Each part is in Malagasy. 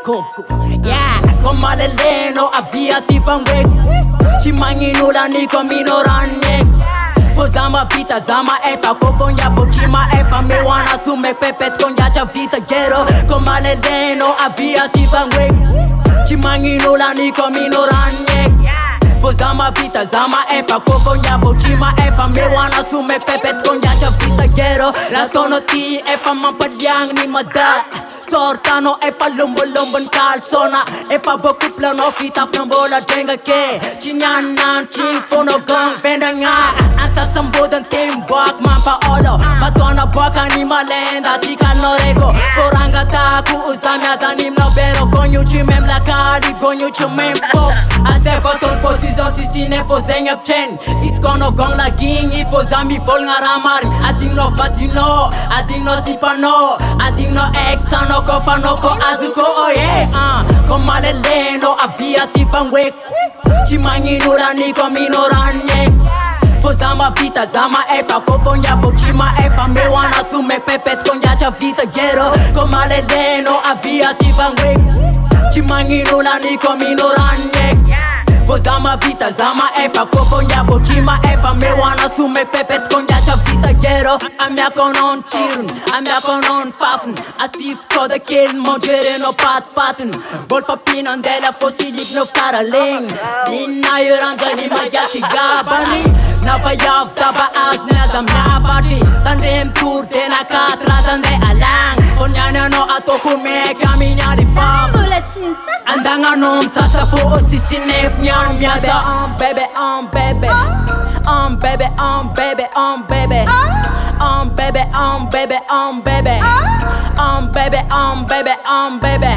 Koko, yeah, koma leleno avia tivangwek. Chimanginula niko minoranek. Pozama vita zama efa kofonya bochima efa me wana sume pepet konya cha vita gero. Koma leleno avia tivangwek. Chimanginula niko minoranek. Pozama vita zama efa kofonya bochima efa me wana sume pepet konya cha vita gero. Ratono ti efa mampadyang ni mada. Sortano efa lumbo-lumbon kalsona. Efa boku plano fitaf ng bola denga ke. Chinyanan ching fono gang venda nga. Anta sambudan teamwork man paolo. Matona baka ni malenda chika no rego. Koranga taku uzamya zanim na bero. Gonyu chimem la kali gonyu chimem fok. Ase fatol position si sine fo zenyap chen. It kono gong la ging ifo zami vol nga ramarin. Ading no vadino, ading no sipano, ading no exano kofanoko azuko oh yeah. Koma leleno avia tivangwek. Chimanginura niko minoranek. Pozama vita zama efa kofonya bochima efa me wana sume pepet konya cha vita gero. Koma leleno avia tivangwek. Chimanginura niko minoranek. Pozama vita zama efa kofonya bochima efa me wana sume pepet konya cha vita gero. Amya konon chirun, amya konon fafen. Asif to the kill mojere no paten. Bol papinan de la fosilip no faraling. Lina yuranja ni magachi gabani. Na fayav taba as na zam na fati. Tandem tour de na katra zande alang. Onyana no atoku me kaminya di fam. Andanga nom sasa fo osisinef nyan miasa. Baby, baby. Baby, baby, baby. Baby, baby, baby. Baby, baby, baby.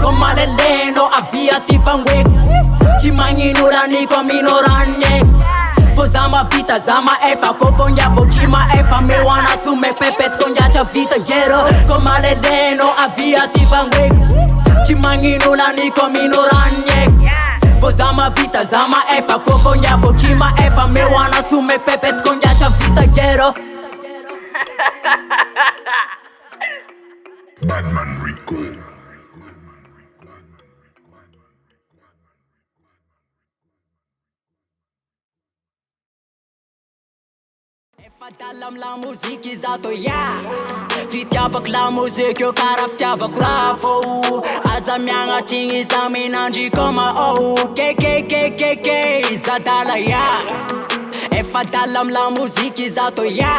Koma leleno avia tivangwek. Chimanginura niko minoranek. Pozama vita zama efa kofonya bochima efa me wana sume pepet konya cha vita gero. Koma leleno avia tivangwek. Chimanginura niko minoranek. Pozama vita zama efa kofonya bochima efa me wana sume pepet konya cha vita gero. Badman Rico. Efa dalam la muziki zato ya. Fitiavak la muzik yo kara fitiavak rafo. Aza mianga chingi zami nanji koma oh. Ke zadala ya. Efa dalam la muziki zato ya.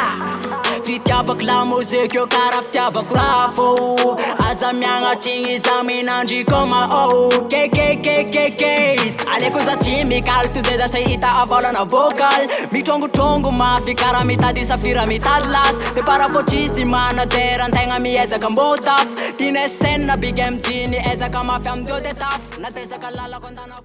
Fitiavak la muzik yo kara fitiavak rafo. Aza mianga chingi zami nanji koma oh. Ke Aleko za chimi kal tu zeza say ita avola na vocal. Mitongo mafi kara mitadi safira mitadlas. Te para pochissima na terra tenga mi eza kambotaf. Tine sen na big MG ni eza kama fiam do de taf. Na tesa kalala kontana